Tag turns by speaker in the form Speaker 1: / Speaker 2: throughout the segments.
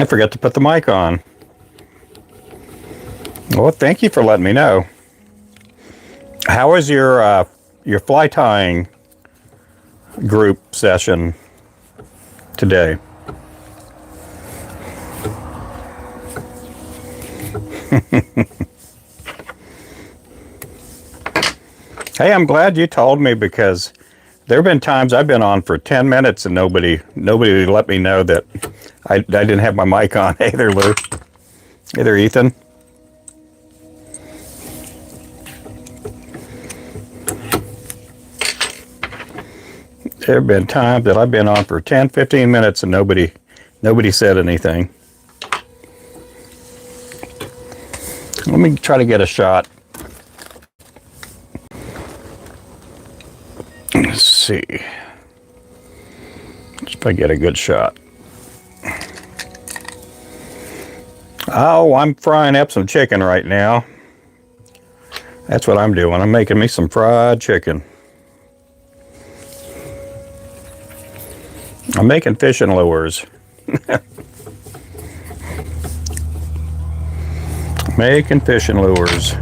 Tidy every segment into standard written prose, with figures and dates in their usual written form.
Speaker 1: I forgot to put the mic on. Well, thank you for letting me know. How was your fly tying group session today? Hey, I'm glad you told me, because there have been times I've been on for 10 minutes and nobody let me know that I didn't have my mic on. Hey there, Lou. Hey there, Ethan. There have been times that I've been on for 10, 15 minutes and nobody said anything. Let me try to get a shot. Let's see. If I get a good shot. Oh, I'm frying up some chicken right now. That's what I'm doing. I'm making me some fried chicken. I'm making fishing lures. Making fishing lures.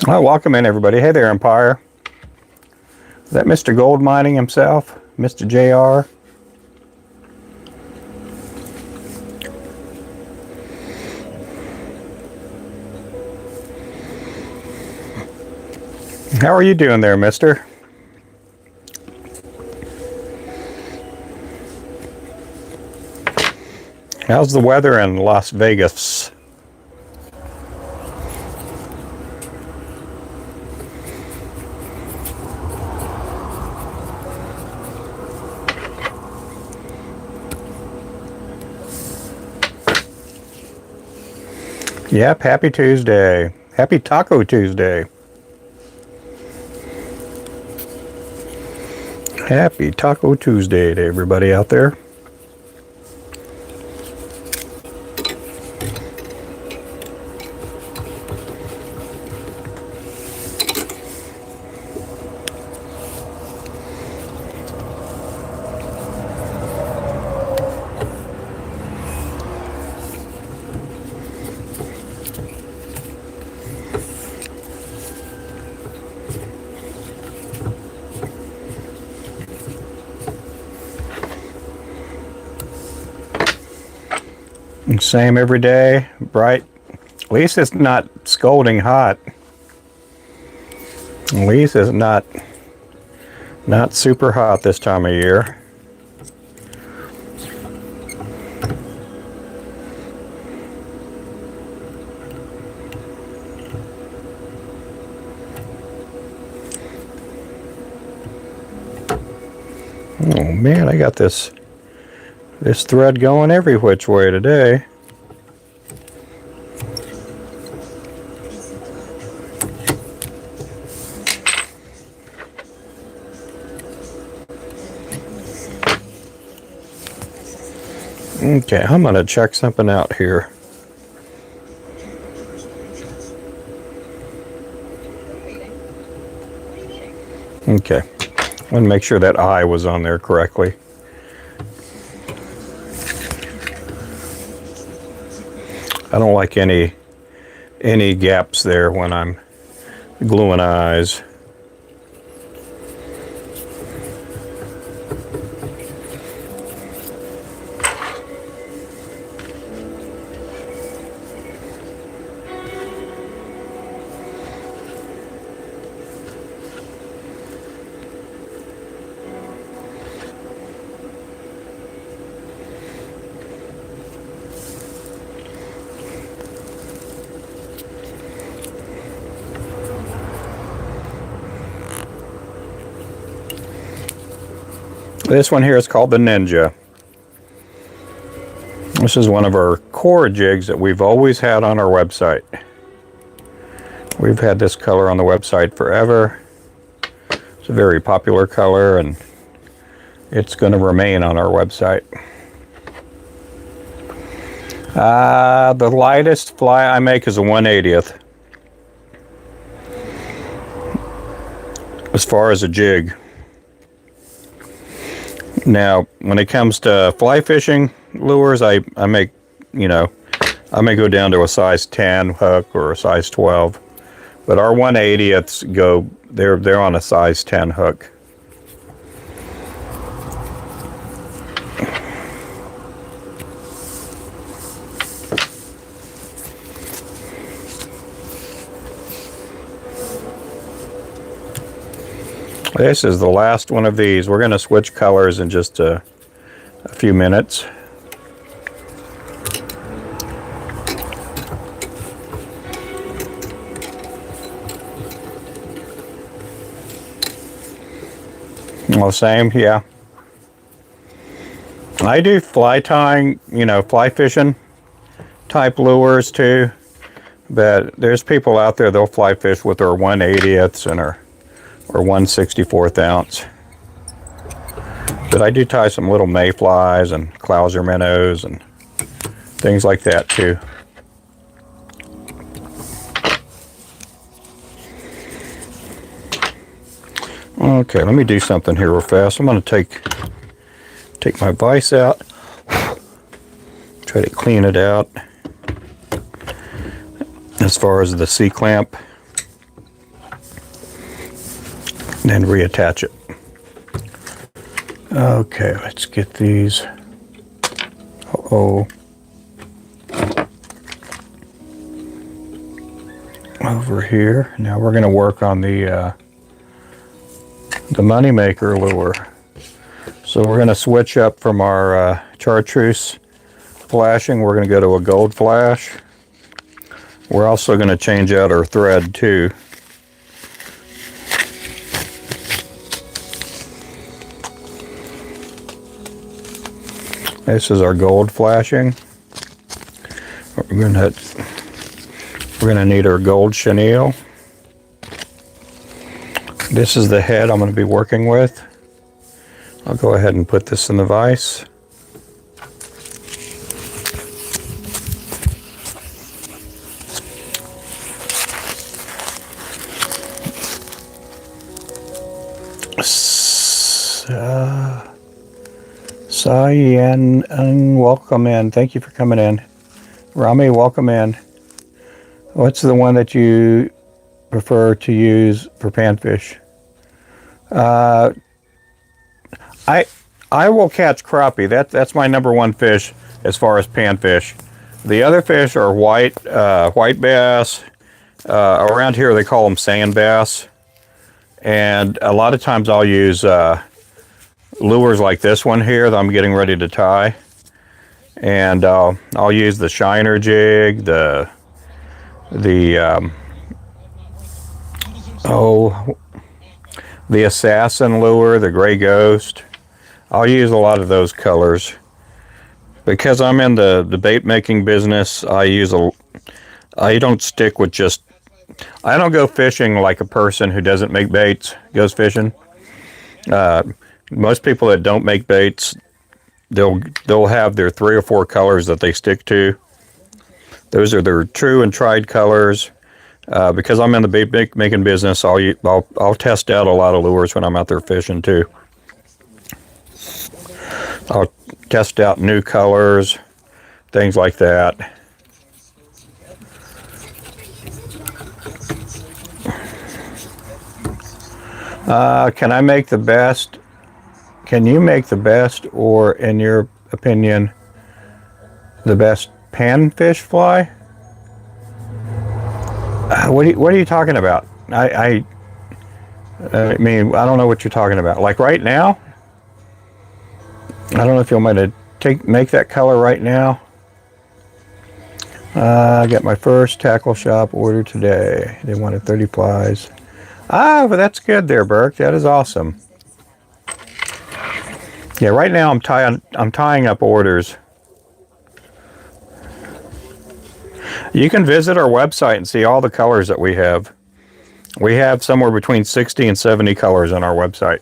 Speaker 1: Well, welcome in, everybody. Hey there, Empire. Is that Mr. Gold Mining himself? Mr. JR? How are you doing there, mister? How's the weather in Las Vegas? Yep, happy Tuesday. Happy Taco Tuesday. Happy Taco Tuesday to everybody out there. Same every day, bright. At least it's not scalding hot. At least it's not super hot this time of year. Oh man, I got this thread going every which way today. Okay, I'm gonna check something out here. Okay, I want to make sure that I was on there correctly. I don't like any gaps there when I'm gluing eyes. This one here is called the Ninja. This is one of our core jigs that we've always had on our website. We've had this color on the website forever. It's a very popular color, and it's going to remain on our website. The lightest fly I make is a 1/80th. As far as a jig. Now, when it comes to fly fishing lures, I make, you know, I may go down to a size 10 hook or a size 12. But our 1/80ths go, they're on a size 10 hook. This is the last one of these. We're going to switch colors in just a few minutes. All the same, yeah. I do fly tying, you know, fly fishing type lures too. But there's people out there, they'll fly fish with their 1/80ths and or 1/64th ounce. But I do tie some little mayflies and Clouser minnows and things like that too. Okay, let me do something here real fast. I'm going to take my vise out, try to clean it out as far as the C-clamp, and then reattach it. Okay, let's get these. Uh-oh. Over here. Now we're going to work on the moneymaker lure. So we're going to switch up from our chartreuse flashing. We're going to go to a gold flash. We're also going to change out our thread too. This is our gold flashing. We're gonna need our gold chenille. This is the head I'm going to be working with. I'll go ahead and put this in the vise. Cyan, welcome in. Thank you for coming in. Rami, welcome in. What's the one that you prefer to use for panfish? I will catch crappie. That's my number one fish as far as panfish. The other fish are white bass. Around here they call them sand bass. And a lot of times I'll use lures like this one here that I'm getting ready to tie. And I'll use the shiner jig, the assassin lure, the gray ghost. I'll use a lot of those colors. Because I'm in the bait making business, I don't stick with just, I don't go fishing like a person who doesn't make baits goes fishing. Most people that don't make baits, they'll have their 3 or 4 colors that they stick to. Those are their true and tried colors. Because I'm in the bait making business, I'll test out a lot of lures when I'm out there fishing too. I'll test out new colors, things like that. Can I make the best? Can you make the best, or in your opinion, the best panfish fly? What are you talking about? I mean, I don't know what you're talking about. Like right now? I don't know if you want me to make that color right now. I got my first tackle shop order today. They wanted 30 plies. But that's good there, Burke. That is awesome. Yeah, right now I'm tying up orders. You can visit our website and see all the colors that we have. We have somewhere between 60 and 70 colors on our website.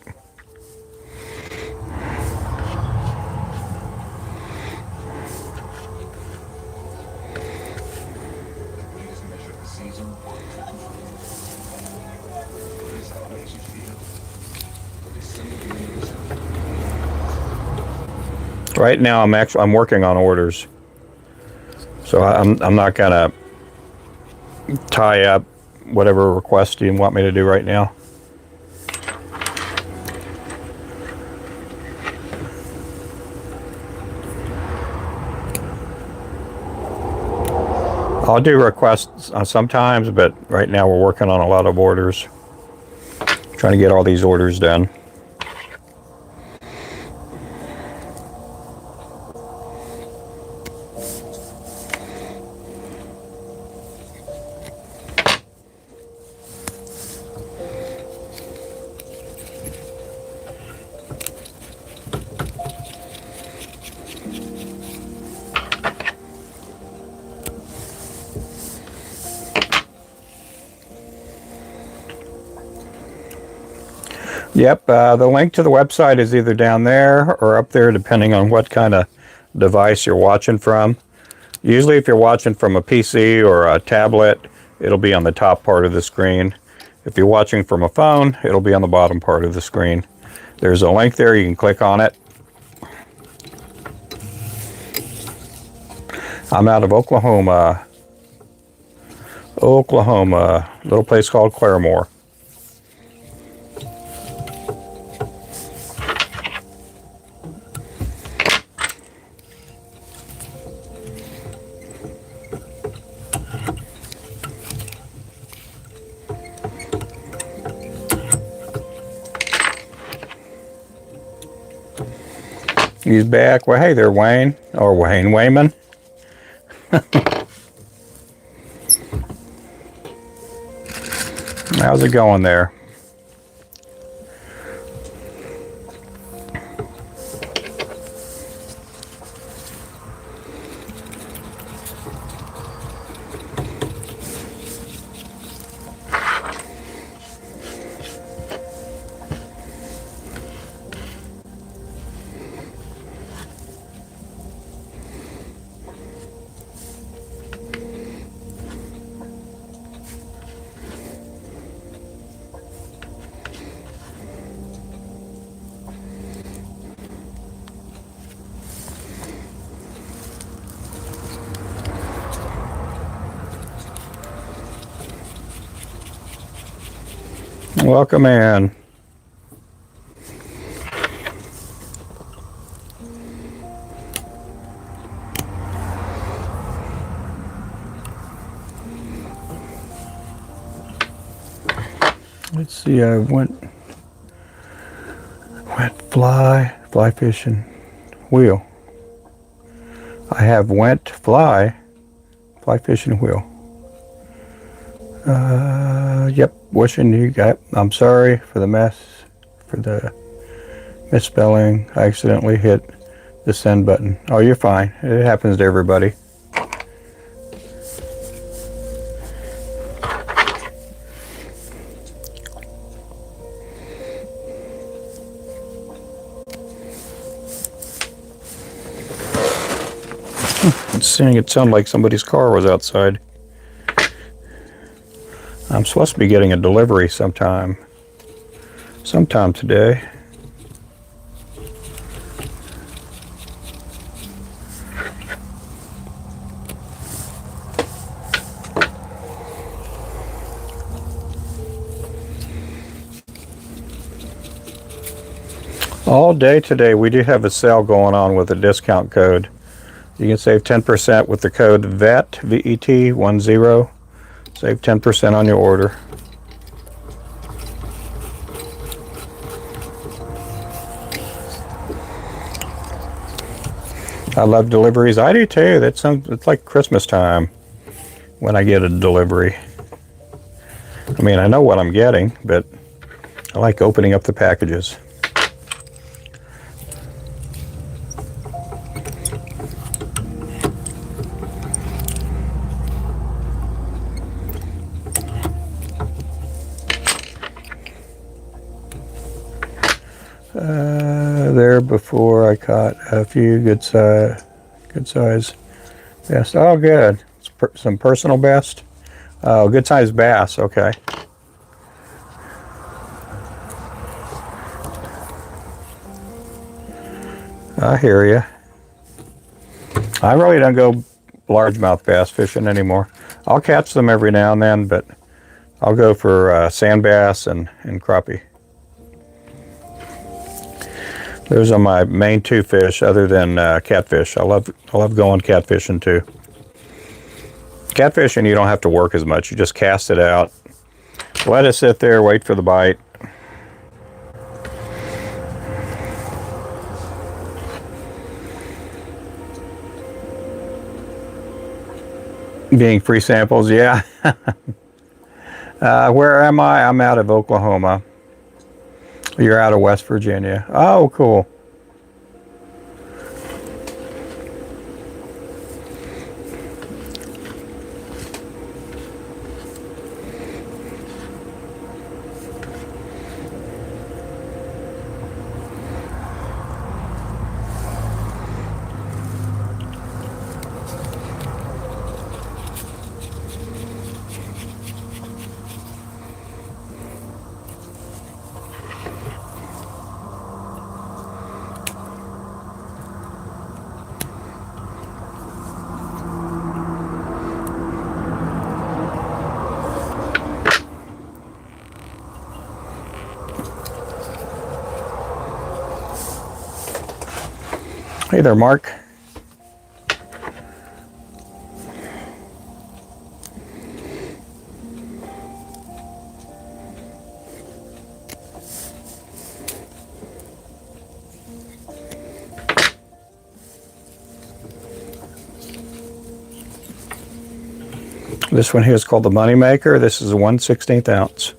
Speaker 1: Right now I'm working on orders. So I'm not gonna tie up whatever request you want me to do right now. I'll do requests sometimes, but right now we're working on a lot of orders. Trying to get all these orders done. Yep, the link to the website is either down there or up there, depending on what kind of device you're watching from. Usually if you're watching from a PC or a tablet, it'll be on the top part of the screen. If you're watching from a phone, it'll be on the bottom part of the screen. There's a link there, you can click on it. I'm out of Oklahoma, a little place called Claremore. He's back. Well, hey there, Wayne. Or Wayman. How's it going there? Welcome in. Let's see, I went fly fishing, wheel. I have went fly fishing, wheel. Yep, wishing you got, I'm sorry for the misspelling. I accidentally hit the send button. Oh, you're fine. It happens to everybody. It sounded like somebody's car was outside. I'm supposed to be getting a delivery sometime today. All day today we do have a sale going on with a discount code. You can save 10% with the code VET, VET10. Save 10% on your order. I love deliveries. I do too. It's like Christmas time when I get a delivery. I mean, I know what I'm getting, but I like opening up the packages. there before. I caught a few good size bass. Oh, good. Some personal best. Oh, good size bass. Okay. I hear you. I really don't go largemouth bass fishing anymore. I'll catch them every now and then, but I'll go for sand bass and crappie. Those are my main two fish, other than catfish. I love going catfishing too. Catfishing, you don't have to work as much. You just cast it out, let it sit there, wait for the bite. Being free samples, yeah. Where am I? I'm out of Oklahoma. You're out of West Virginia. Oh, cool. Hey there, Mark. This one here is called the Money Maker. This is a 1/16 ounce.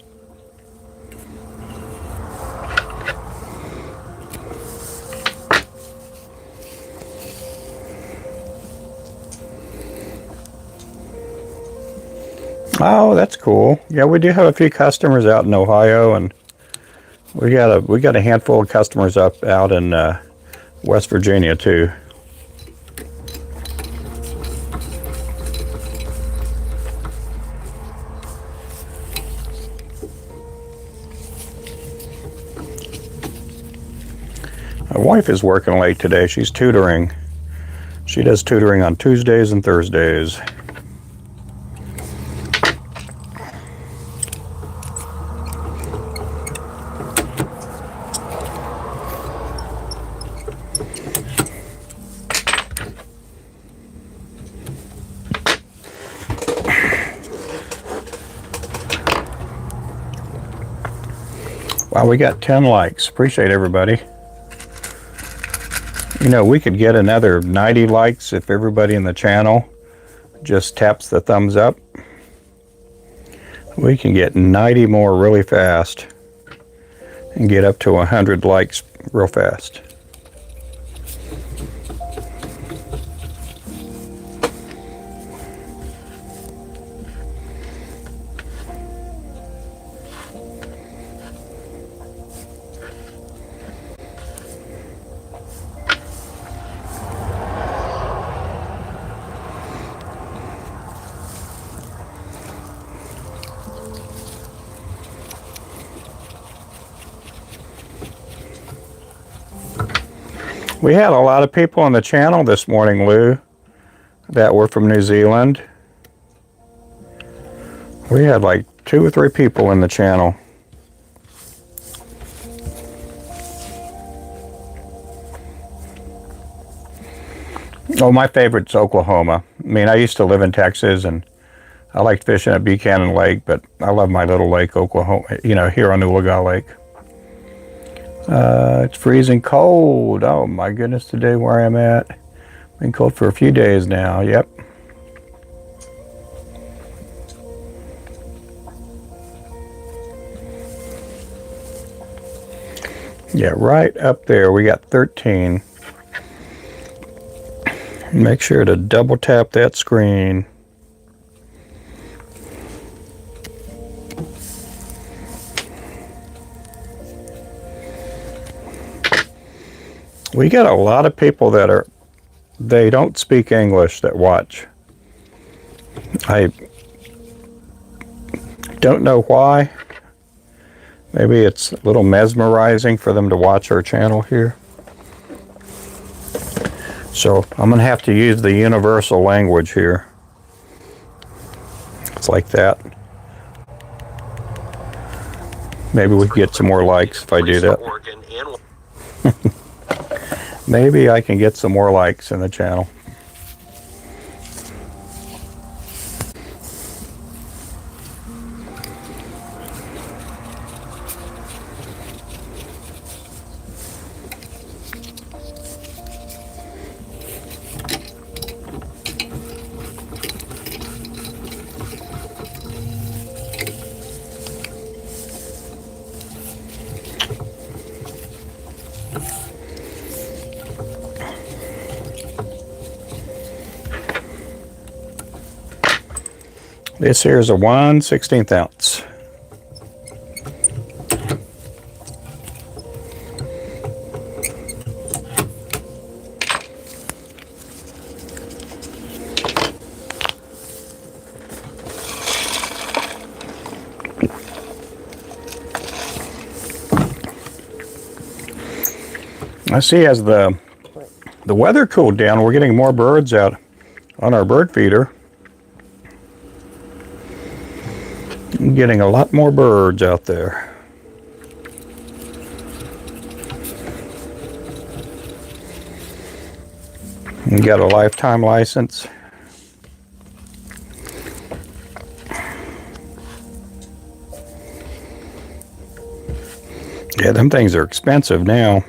Speaker 1: Oh, that's cool. Yeah, we do have a few customers out in Ohio, and we got a handful of customers out in West Virginia too. My wife is working late today. She's tutoring. She does tutoring on Tuesdays and Thursdays. Wow, we got 10 likes. Appreciate everybody. You know, we could get another 90 likes if everybody in the channel just taps the thumbs up. We can get 90 more really fast and get up to 100 likes real fast. We had a lot of people on the channel this morning, Lou, that were from New Zealand. We had like 2 or 3 people in the channel. Oh, my favorite's Oklahoma. I mean, I used to live in Texas, and I liked fishing at Buchanan Lake, but I love my little lake, Oklahoma, you know, here on Oologah Lake. It's freezing cold. Oh my goodness, today where I'm at. Been cold for a few days now. Yep. Yeah, right up there we got 13. Make sure to double tap that screen. We get a lot of people that they don't speak English that watch. I don't know why. Maybe it's a little mesmerizing for them to watch our channel here. So I'm going to have to use the universal language here. It's like that. Maybe we can get some more likes if I do that. Maybe I can get some more likes in the channel. This here is a 1/16 ounce. I see as the weather cooled down, we're getting more birds out on our bird feeder. I'm getting a lot more birds out there. You got a lifetime license. Yeah, them things are expensive now.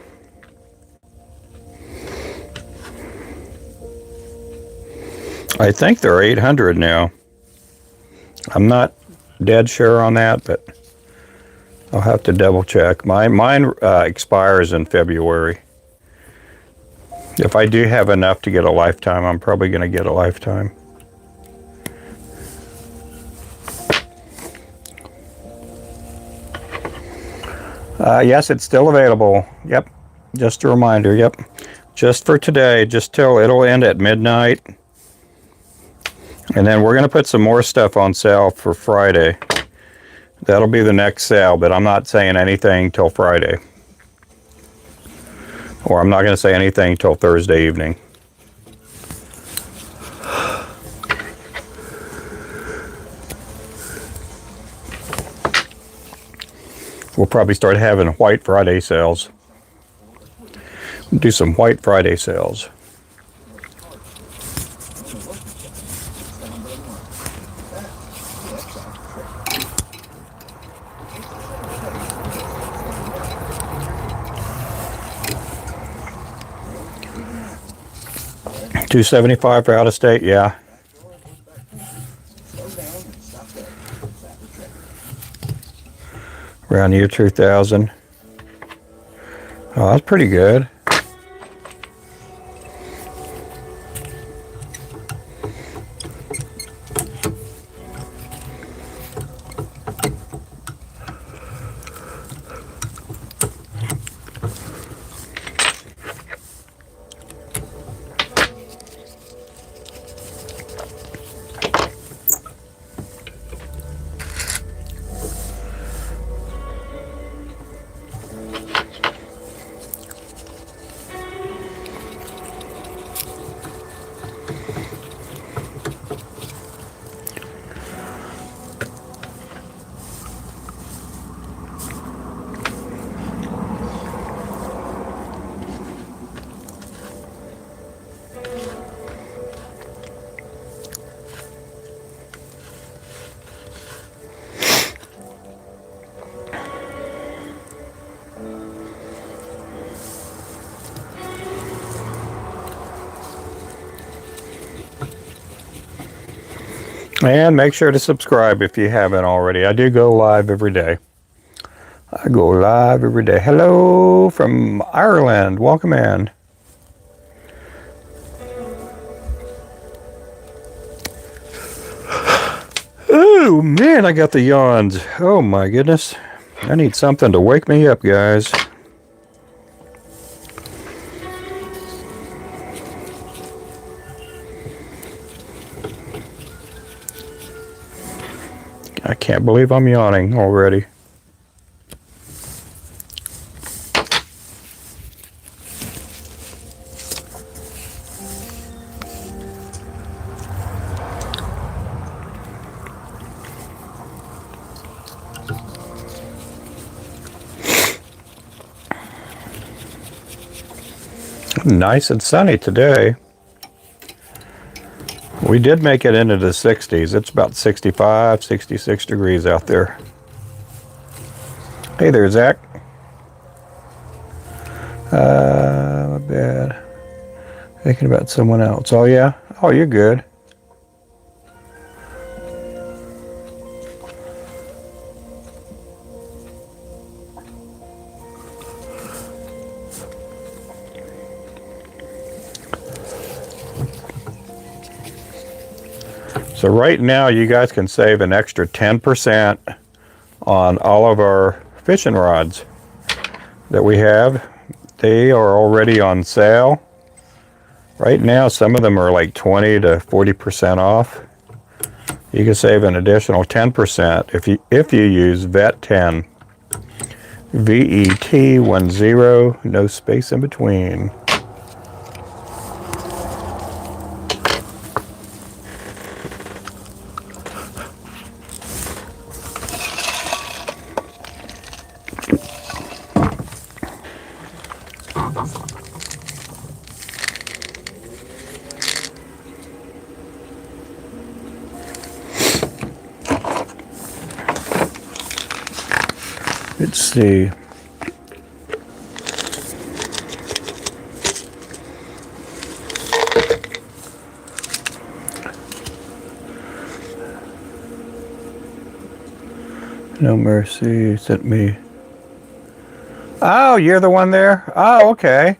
Speaker 1: I think they're 800 now. I'm not dead sure on that, but I'll have to double check. Mine expires in February. If I do have enough to get a lifetime, I'm probably going to get a lifetime. Yes, it's still available. Yep. Just a reminder. Yep. Just for today, just till it'll end at midnight. And then we're going to put some more stuff on sale for Friday. That'll be the next sale, but I'm not saying anything till Friday. Or I'm not going to say anything till Thursday evening. We'll probably start having White Friday sales. Do some White Friday sales. $275 for out of state, yeah. Around the year 2000. Oh, that's pretty good. And make sure to subscribe if you haven't already. I do go live every day. I go live every day. Hello from Ireland. Welcome in. Oh man, I got the yawns. Oh my goodness. I need something to wake me up, guys. I can't believe I'm yawning already. Nice and sunny today. We did make it into the 60s. It's about 65, 66 degrees out there. Hey there, Zach. My bad. Thinking about someone else. Oh, yeah? Oh, you're good. So right now, you guys can save an extra 10% on all of our fishing rods that we have. They are already on sale. Right now, some of them are like 20 to 40% off. You can save an additional 10% if you use VET10. VET10, no space in between. Let's see. No Mercy sent me. Oh, you're the one there? Oh, okay.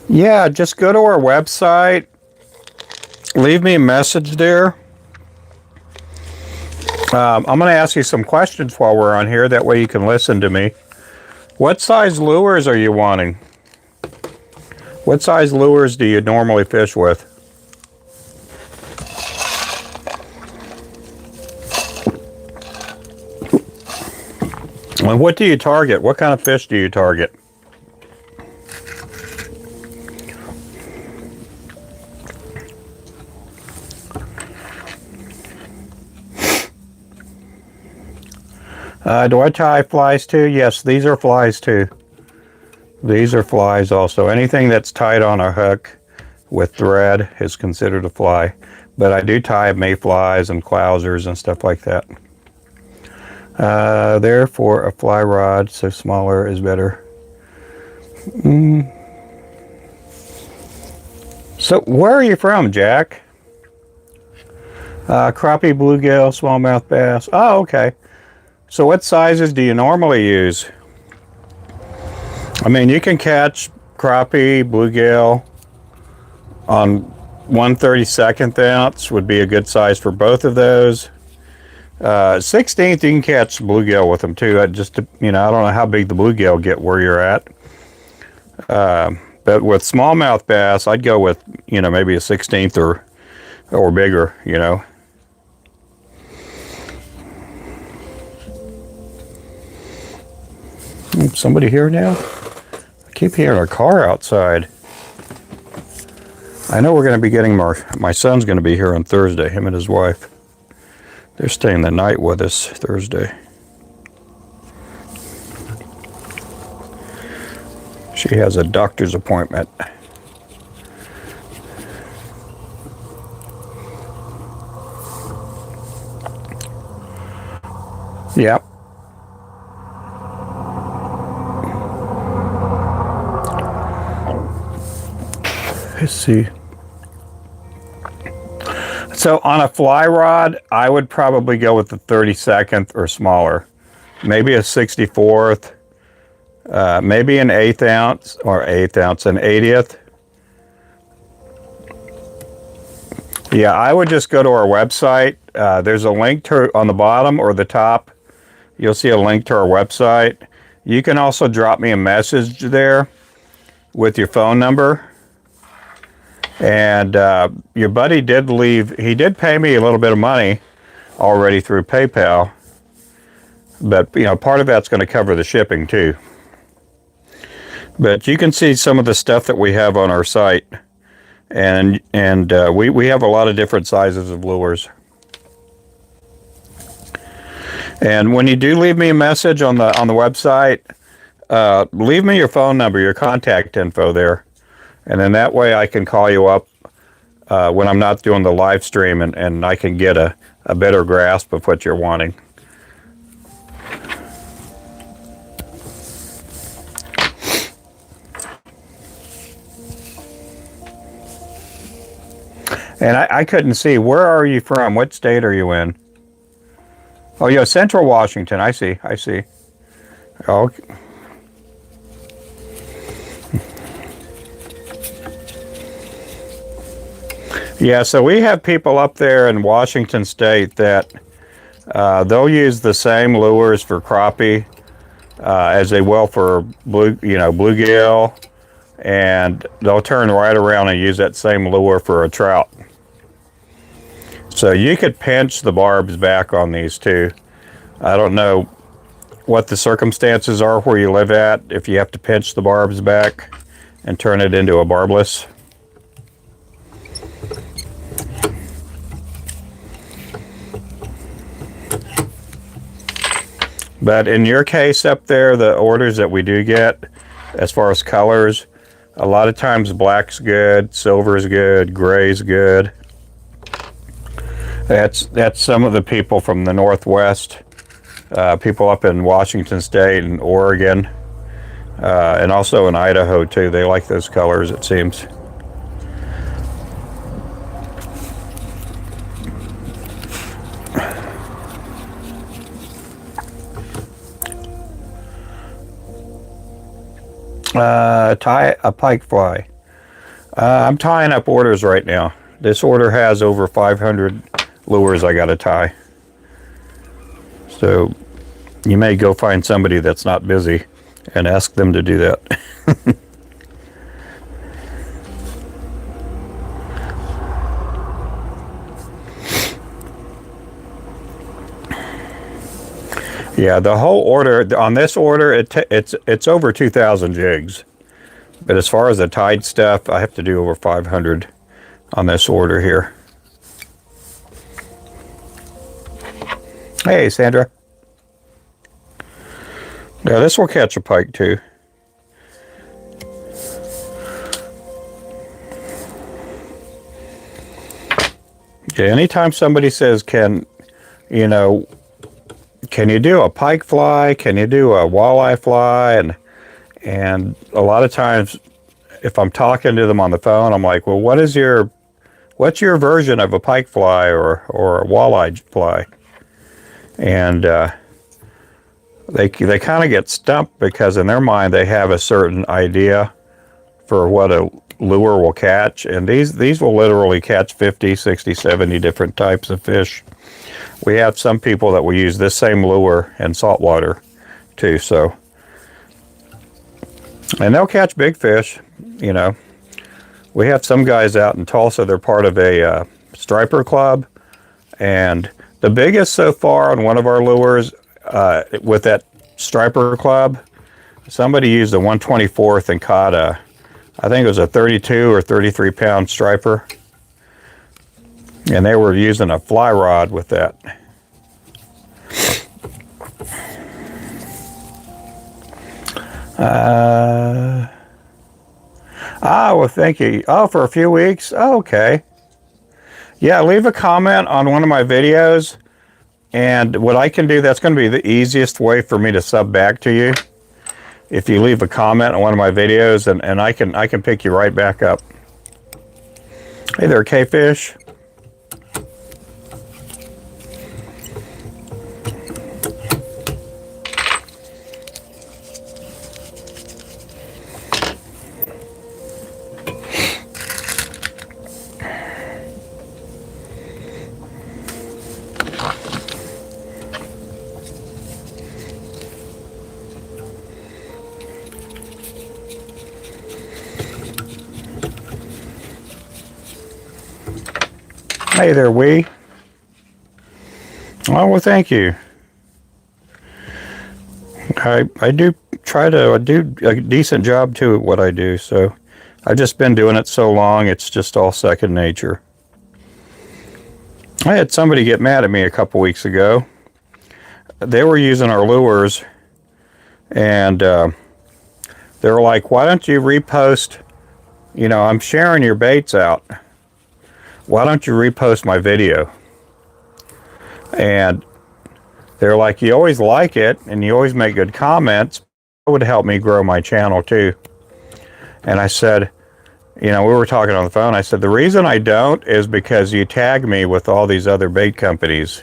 Speaker 1: Yeah, just go to our website. Leave me a message there. I'm going to ask you some questions while we're on here. That way you can listen to me. What size lures are you wanting? What size lures do you normally fish with? And what do you target? What kind of fish do you target? Do I tie flies too? Yes, these are flies too. These are flies also. Anything that's tied on a hook with thread is considered a fly. But I do tie mayflies and clousers and stuff like that. Therefore, a fly rod, so smaller is better. So, where are you from, Jack? Crappie, bluegill, smallmouth bass. Oh, okay. So what sizes do you normally use? I mean, you can catch crappie, bluegill on 1/32 ounce would be a good size for both of those. 16th, you can catch bluegill with them too. I don't know how big the bluegill get where you're at. But with smallmouth bass, I'd go with, maybe a 16th or bigger, Somebody here now? I keep hearing a car outside. I know we're going to be getting my son's going to be here on Thursday, him and his wife. They're staying the night with us Thursday. She has a doctor's appointment. Yep. Let's see. So on a fly rod, I would probably go with the 32nd or smaller. Maybe a 64th, maybe an 1/8 ounce, an 80th. Yeah, I would just go to our website. There's a link on the bottom or the top. You'll see a link to our website. You can also drop me a message there with your phone number. And your buddy did leave. He did pay me a little bit of money already through PayPal. But, you know, part of that's going to cover the shipping too. But you can see some of the stuff that we have on our site. And we have a lot of different sizes of lures. And when you do leave me a message on the website, leave me your phone number, your contact info there. And then that way I can call you up when I'm not doing the live stream, and I can get a better grasp of what you're wanting. And I couldn't see, where are you from? What state are you in? Oh, yeah, Central Washington. I see. Oh, yeah, so we have people up there in Washington State that they'll use the same lures for crappie as they will for bluegill, and they'll turn right around and use that same lure for a trout. So you could pinch the barbs back on these too. I don't know what the circumstances are where you live at, if you have to pinch the barbs back and turn it into a barbless. But in your case up there, the orders that we do get, as far as colors, a lot of times black's good, silver's good, gray's good. That's some of the people from the Northwest, people up in Washington State and Oregon, and also in Idaho too. They like those colors, it seems. Tie a pike fly. I'm tying up orders right now. This order has over 500 lures I gotta tie. So you may go find somebody that's not busy and ask them to do that. Yeah, the whole order, on this order, it's over 2,000 jigs. But as far as the tied stuff, I have to do over 500 on this order here. Hey, Sandra. Yeah, this will catch a pike too. Okay, anytime somebody says, can you do a pike fly? Can you do a walleye fly? And a lot of times, if I'm talking to them on the phone, I'm like, well, what's your version of a pike fly or a walleye fly? And they kind of get stumped because in their mind they have a certain idea for what a lure will catch, and these will literally catch 50, 60, 70 different types of fish. We have some people that will use this same lure in saltwater too, and they'll catch big fish. We have some guys out in Tulsa, they're part of a striper club, and the biggest so far on one of our lures with that striper club, somebody used a 1/24 and caught I think it was a 32 or 33 pound striper, and they were using a fly rod with that. Well, thank you. Oh, for a few weeks? Oh, okay. Yeah, leave a comment on one of my videos, and what I can do, that's going to be the easiest way for me to sub back to you. If you leave a comment on one of my videos, and I can pick you right back up. Hey there, K-Fish. Hey there, Wee. Oh, well, thank you. I do try to do a decent job too at what I do, so I've just been doing it so long, it's just all second nature. I had somebody get mad at me a couple weeks ago. They were using our lures, and they were like, why don't you repost, I'm sharing your baits out. Why don't you repost my video? And they're like, you always like it, and you always make good comments. It would help me grow my channel too. And I said, we were talking on the phone. I said, the reason I don't is because you tag me with all these other bait companies.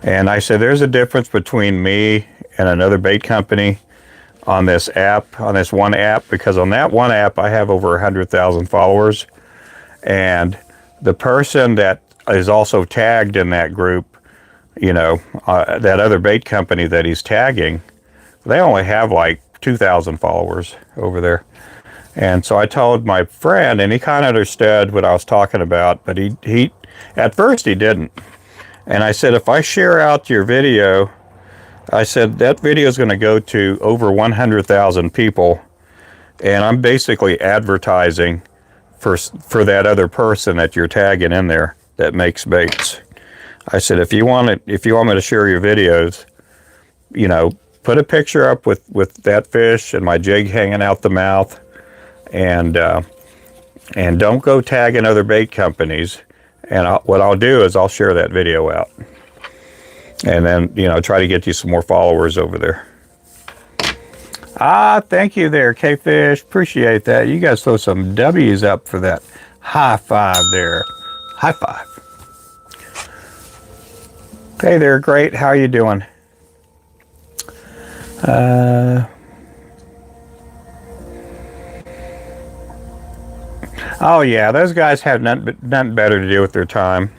Speaker 1: And I said, there's a difference between me and another bait company on this app, on this one app, because on that one app, I have over 100,000 followers. And the person that is also tagged in that group, that other bait company that he's tagging, they only have like 2,000 followers over there. And so I told my friend, and he kind of understood what I was talking about, but he at first he didn't. And I said, if I share out your video, I said, that video is going to go to over 100,000 people, and I'm basically advertising for that other person that you're tagging in there that makes baits. I said, if you want me to share your videos, put a picture up with that fish and my jig hanging out the mouth, and don't go tagging other bait companies. And what I'll do is I'll share that video out, and then try to get you some more followers over there. Thank you there, K-Fish. Appreciate that. You guys throw some W's up for that. High five there. High five. Hey there, great. How are you doing? Oh yeah, those guys have nothing better to do with their time.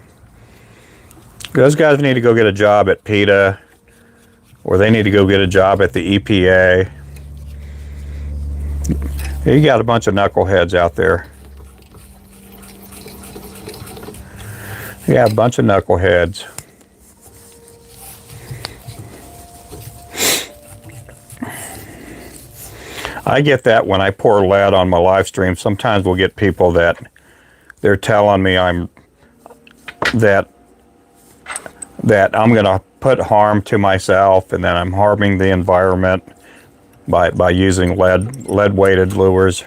Speaker 1: Those guys need to go get a job at PETA, or they need to go get a job at the EPA. You got a bunch of knuckleheads out there. Yeah, a bunch of knuckleheads. I get that when I pour lead on my live stream. Sometimes we'll get people that they're telling me that I'm going to put harm to myself, and that I'm harming the environment by using lead-weighted lures.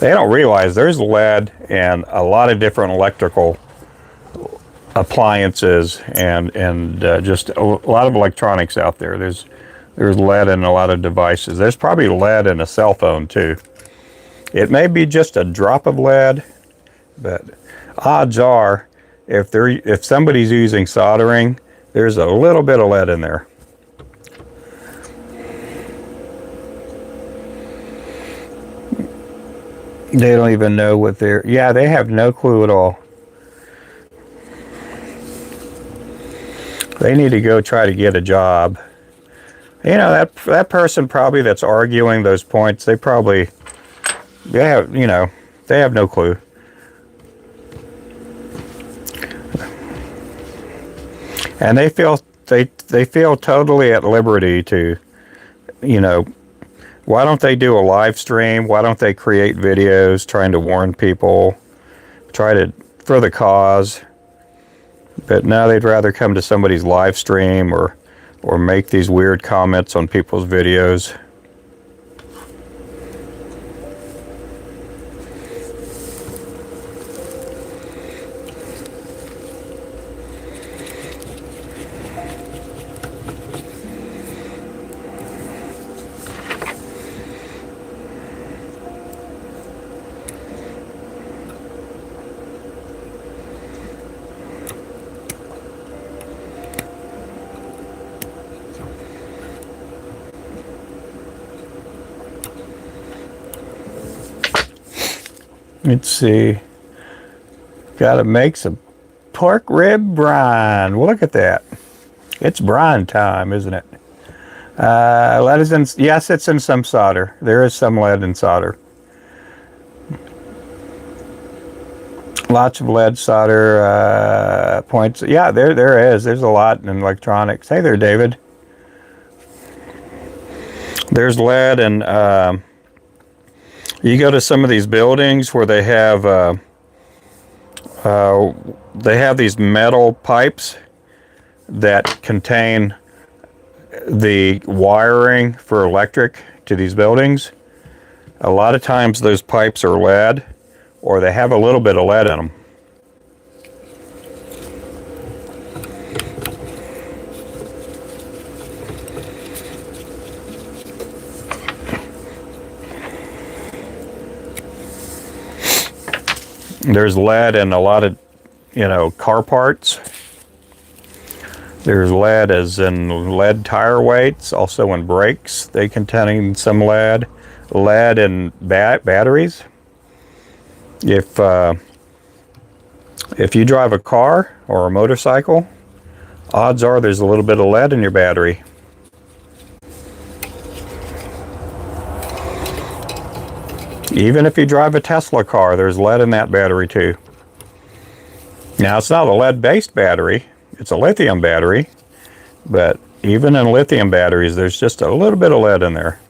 Speaker 1: They don't realize there's lead in a lot of different electrical appliances and just a lot of electronics out there. There's lead in a lot of devices. There's probably lead in a cell phone too. It may be just a drop of lead, but odds are if somebody's using soldering, there's a little bit of lead in there. They don't even know what they have no clue at all. They need to go try to get a job. That person probably that's arguing those points, they have no clue. And they feel totally at liberty to, why don't they do a live stream? Why don't they create videos trying to warn people, for the cause? But now they'd rather come to somebody's live stream or make these weird comments on people's videos. Let's see. Got to make some pork rib brine. Well, look at that. It's brine time, isn't it? Lead is in, yes, it's in some solder. There is some lead in solder. Lots of lead solder points. Yeah, there is. There's a lot in electronics. Hey there, David. There's lead, and you go to some of these buildings where they have these metal pipes that contain the wiring for electric to these buildings. A lot of times those pipes are lead, or they have a little bit of lead in them. There's lead in a lot of, car parts. There's lead as in lead tire weights, also in brakes. They contain some lead. Lead in batteries. If you drive a car or a motorcycle, odds are there's a little bit of lead in your battery. Even if you drive a Tesla car, there's lead in that battery too. Now, it's not a lead-based battery, it's a lithium battery, but even in lithium batteries, there's just a little bit of lead in there.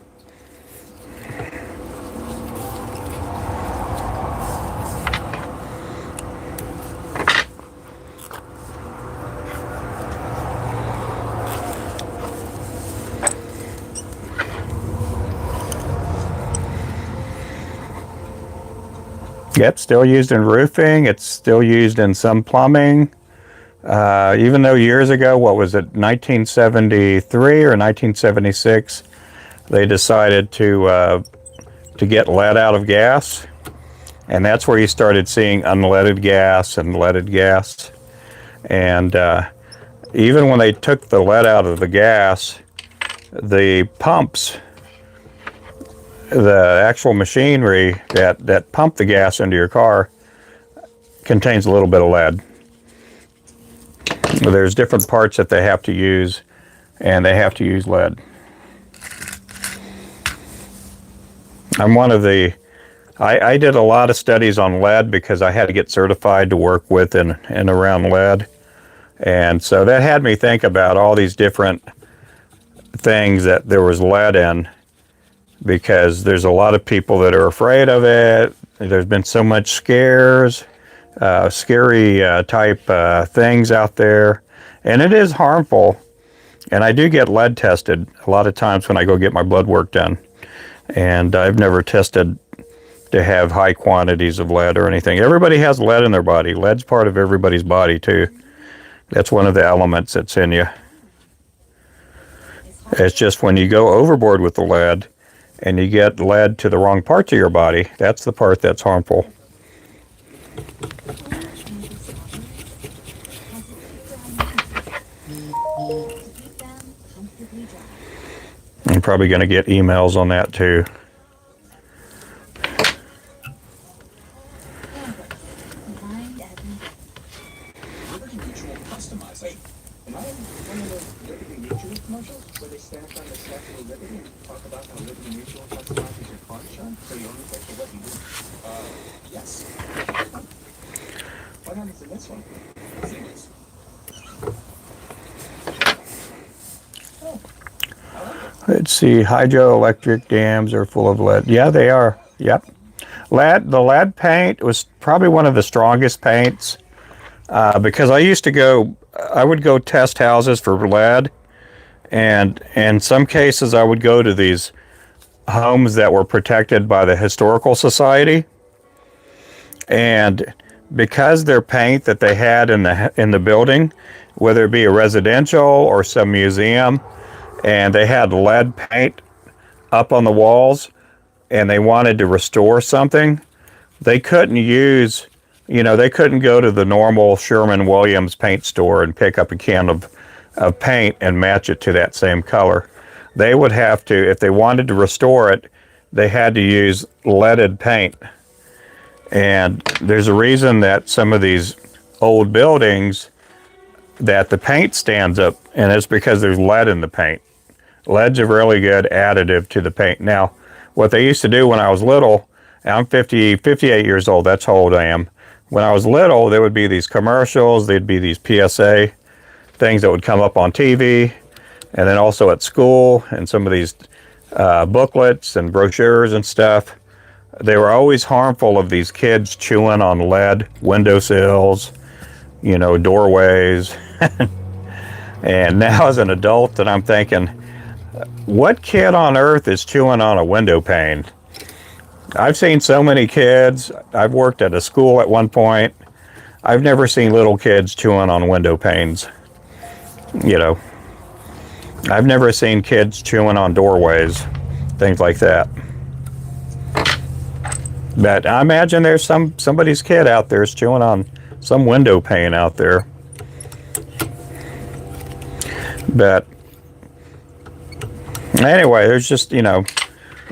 Speaker 1: Yep, still used in roofing. It's still used in some plumbing. Even though years ago, what was it, 1973 or 1976, they decided to get lead out of gas. And that's where you started seeing unleaded gas and leaded gas. And even when they took the lead out of the gas, the pumps, the actual machinery that pump the gas into your car contains a little bit of lead. There's different parts that they have to use, and they have to use lead. I did a lot of studies on lead because I had to get certified to work with and around lead. And so that had me think about all these different things that there was lead in, because there's a lot of people that are afraid of it. There's been so much scary type things out there, and it is harmful. And I do get lead tested a lot of times when I go get my blood work done, and I've never tested to have high quantities of lead or anything. Everybody has lead in their body. Lead's part of everybody's body too. That's one of the elements that's in you. It's just when you go overboard with the lead and you get lead to the wrong parts of your body, that's the part that's harmful. I'm probably going to get emails on that too. Let's see, hydroelectric dams are full of lead. Yeah, they are. Yep. The lead paint was probably one of the strongest paints because I would go test houses for lead, and in some cases I would go to these homes that were protected by the Historical Society, and because their paint that they had in the building, whether it be a residential or some museum, and they had lead paint up on the walls, and they wanted to restore something, they couldn't they couldn't go to the normal Sherwin-Williams paint store and pick up a can of paint and match it to that same color. They would have to, if they wanted to restore it, they had to use leaded paint. And there's a reason that some of these old buildings that the paint stands up, and it's because there's lead in the paint. Lead's a really good additive to the paint. Now, what they used to do when I was little, and I'm 58 years old, that's how old I am. When I was little, there would be these commercials, there'd be these PSA things that would come up on TV, and then also at school, and some of these booklets and brochures and stuff. They were always harmful of these kids chewing on lead, windowsills, you know, doorways. And now as an adult, that I'm thinking, what kid on earth is chewing on a window pane? I've seen so many kids. I've worked at a school at one point. I've never seen little kids chewing on window panes. You know, I've never seen kids chewing on doorways, things like that. But I imagine there's somebody's kid out there is chewing on some window pane out there. But anyway, there's just, you know,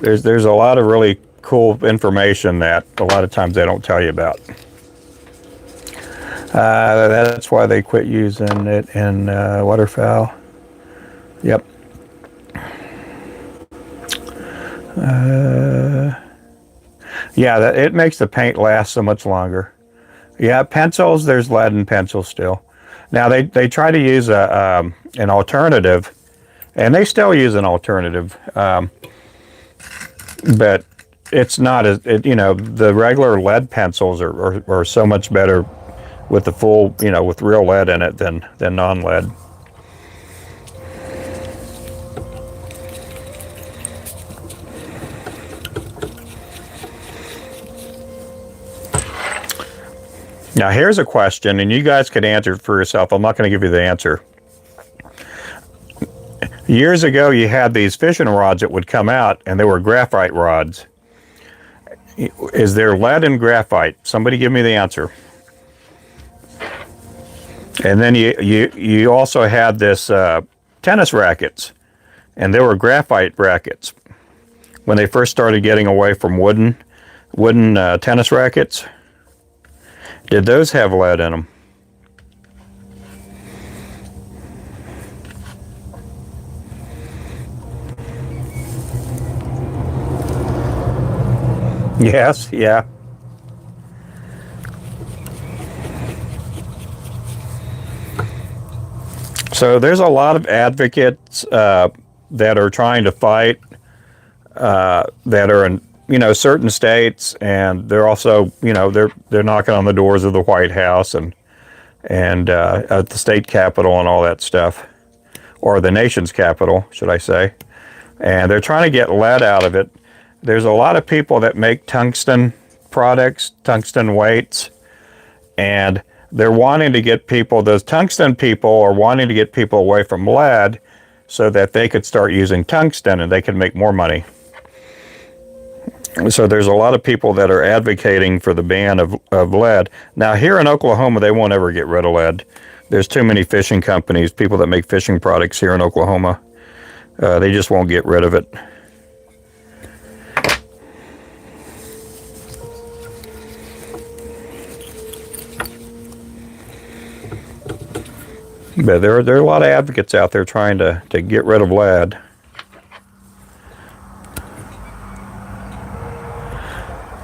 Speaker 1: there's a lot of really cool information that a lot of times they don't tell you about. That's why they quit using it in waterfowl. Yep. Yeah, it makes the paint last so much longer. Yeah, pencils, there's lead in pencils still. Now they try to use an alternative, and they still use an alternative, but it's not as, you know, the regular lead pencils are so much better with the full, you know, with real lead in it than non-lead. Now here's a question, and you guys could answer it for yourself. I'm not going to give you the answer. Years ago, you had these fishing rods that would come out, and they were graphite rods. Is there lead in graphite? Somebody give me the answer. And then you also had this tennis rackets, and they were graphite rackets. When they first started getting away from wooden tennis rackets, did those have lead in them? Yes, yeah. So there's a lot of advocates that are trying to fight, that are in, you know, certain states, and they're also, you know, they're knocking on the doors of the White House and at the state capitol and all that stuff, or the nation's capital, should I say? And they're trying to get lead out of it. There's a lot of people that make tungsten products, tungsten weights, and they're wanting to get people, those tungsten people are wanting to get people away from lead so that they could start using tungsten and they can make more money. So there's a lot of people that are advocating for the ban of lead. Now here in Oklahoma, they won't ever get rid of lead. There's too many fishing companies, people that make fishing products here in Oklahoma. They just won't get rid of it. But there are a lot of advocates out there trying to get rid of lead.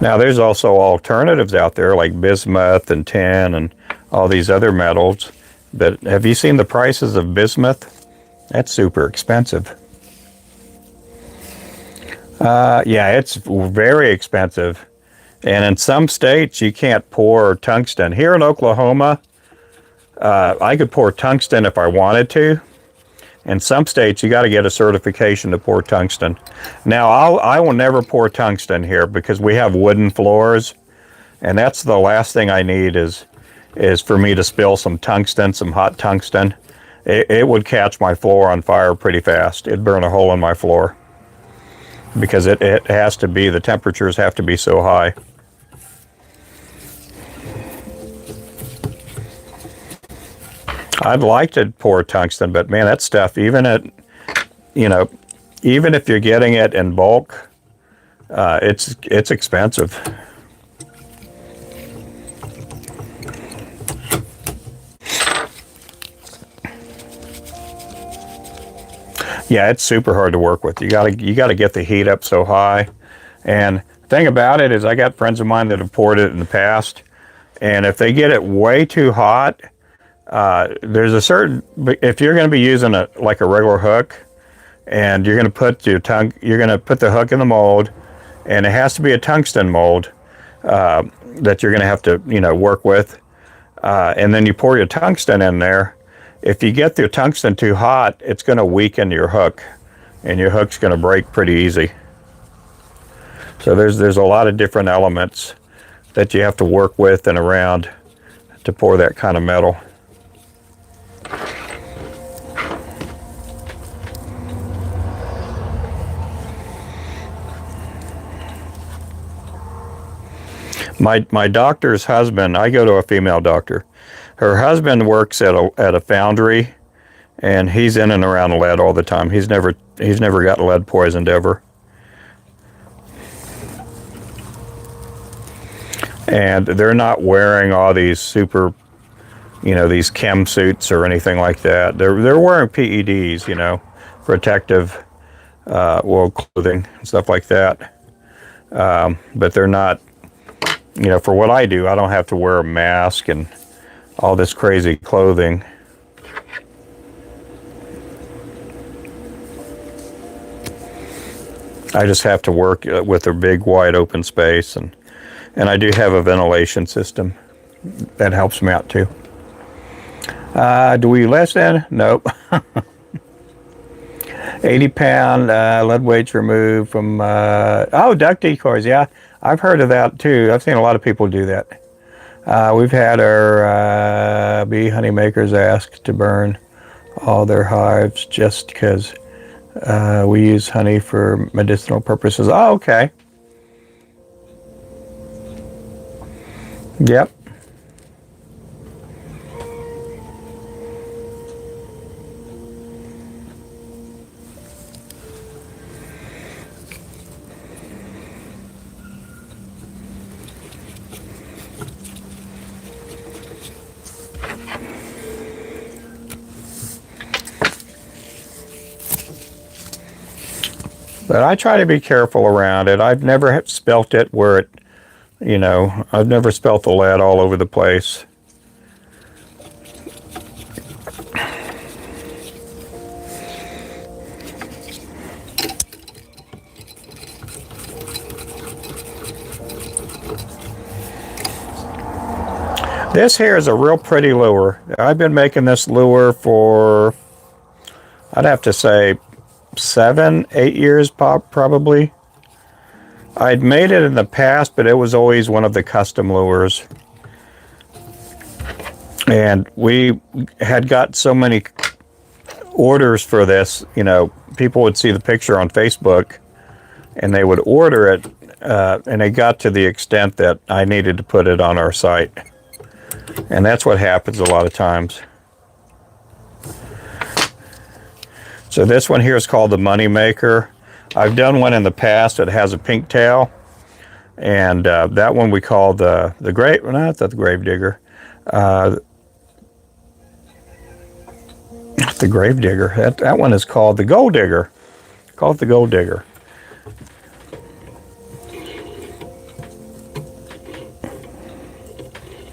Speaker 1: Now there's also alternatives out there like bismuth and tin and all these other metals. But have you seen the prices of bismuth? That's super expensive. Yeah, it's very expensive. And in some states you can't pour tungsten. Here in Oklahoma, I could pour tungsten if I wanted to. In some states, you got to get a certification to pour tungsten. Now, I will never pour tungsten here because we have wooden floors, and that's the last thing I need is for me to spill some tungsten, some hot tungsten. It would catch my floor on fire pretty fast. It'd burn a hole in my floor because it has to be, the temperatures have to be so high. I'd like to pour tungsten, but man, that stuff, even at, you know, even if you're getting it in bulk, it's expensive. Yeah, it's super hard to work with. You gotta get the heat up so high. And the thing about it is I got friends of mine that have poured it in the past, and if they get it way too hot, there's a certain, if you're going to be using a like a regular hook, and you're going to put you're going to put the hook in the mold, and it has to be a tungsten mold that you're going to have to work with, and then you pour your tungsten in there. If you get the tungsten too hot, it's going to weaken your hook, and your hook's going to break pretty easy. So there's a lot of different elements that you have to work with and around to pour that kind of metal. My doctor's husband, I go to a female doctor. Her husband works at a foundry, and he's in and around lead all the time. He's never got lead poisoned ever. And they're not wearing all these super, these chem suits or anything like that. They're wearing PEDs, protective wool clothing and stuff like that. But they're not, for what I do, I don't have to wear a mask and all this crazy clothing. I just have to work with a big wide open space, and I do have a ventilation system that helps me out too. Do we listen? Nope. 80-pound lead weights removed from, duct decoys. Yeah, I've heard of that too. I've seen a lot of people do that. We've had our bee honey makers ask to burn all their hives just because we use honey for medicinal purposes. Oh, okay. Yep. But I try to be careful around it. I've never spelt it where it, I've never spelt the lead all over the place. This here is a real pretty lure. I've been making this lure for, I'd have to say, 7, 8 years probably. I'd made it in the past, but it was always one of the custom lures. And we had got so many orders for this, people would see the picture on Facebook and they would order it, and it got to the extent that I needed to put it on our site. And that's what happens a lot of times. So this one here is called the Money Maker. I've done one in the past that has a pink tail, and that one we call the grave. Well, not the grave digger. The grave digger. That one is called the gold digger. Call it the gold digger.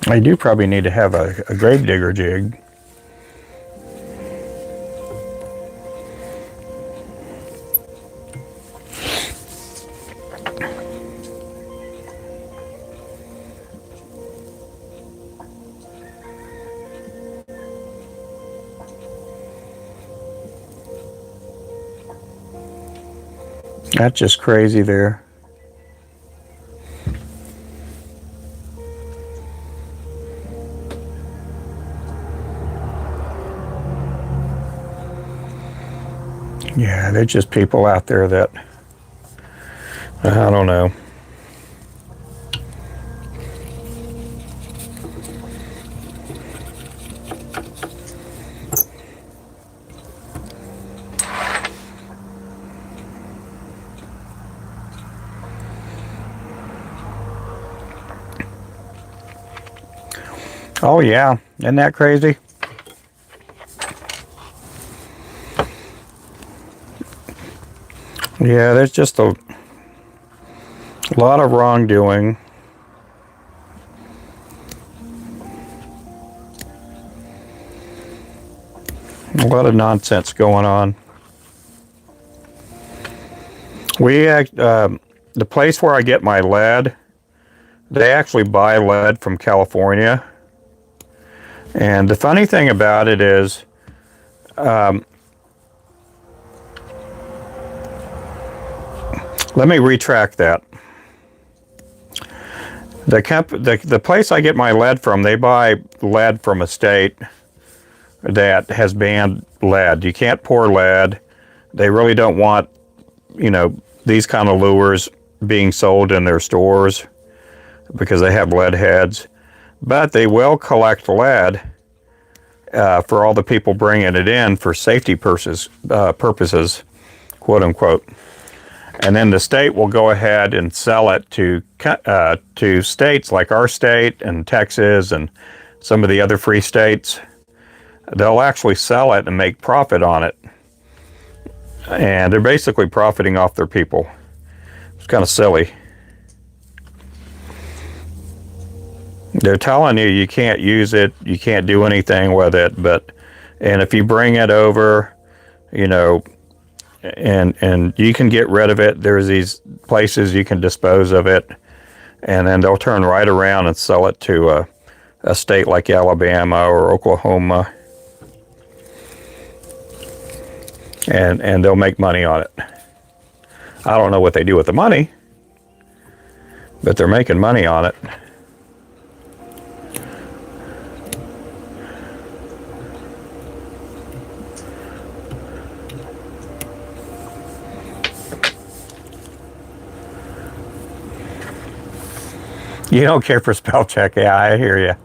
Speaker 1: I do probably need to have a grave digger jig. That's just crazy there. Yeah, there's just people out there that, I don't know. Oh yeah, isn't that crazy? Yeah, there's just a lot of wrongdoing. A lot of nonsense going on. The place where I get my lead, they actually buy lead from California. And the funny thing about it is, let me retract that. The place I get my lead from, they buy lead from a state that has banned lead. You can't pour lead. They really don't want, these kind of lures being sold in their stores because they have lead heads. But they will collect lead for all the people bringing it in for safety purposes, quote unquote. And then the state will go ahead and sell it to states like our state and Texas and some of the other free states. They'll actually sell it and make profit on it. And they're basically profiting off their people. It's kind of silly. They're telling you you can't use it, you can't do anything with it, and if you bring it over, and you can get rid of it. There's these places you can dispose of it, and then they'll turn right around and sell it to a state like Alabama or Oklahoma, and they'll make money on it. I don't know what they do with the money, but they're making money on it. You don't care for spell check. Yeah, I hear you.